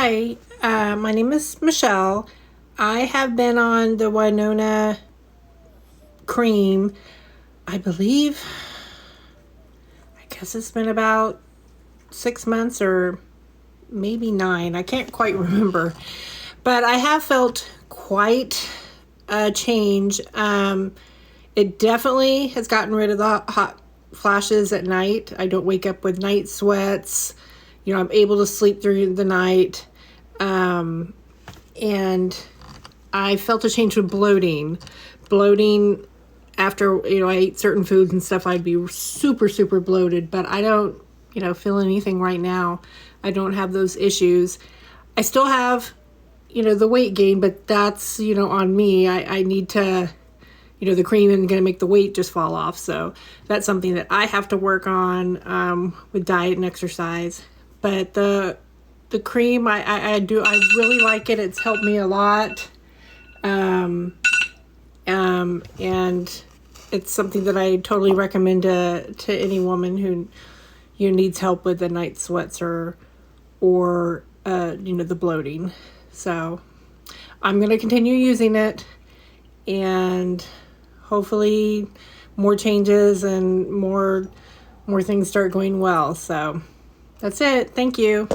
Hi, my name is Michelle. I have been on the Winona cream, I believe, I guess it's been about 6 months or maybe 9. I can't quite remember. But I have felt quite a change. It definitely has gotten rid of the hot flashes at night. I don't wake up with night sweats. I'm able to sleep through the night. And I felt a change with bloating. Bloating after, I ate certain foods and stuff, I'd be super, super bloated. But I don't, feel anything right now. I don't have those issues. I still have, the weight gain, but that's, on me. I need to, the cream isn't going to make the weight just fall off. So that's something that I have to work on with diet and exercise. But the cream, I really like it. It's helped me a lot. And it's something that I totally recommend to any woman who needs help with the night sweats or the bloating. So I'm going to continue using it, and hopefully more changes and more things start going well. So that's it. Thank you.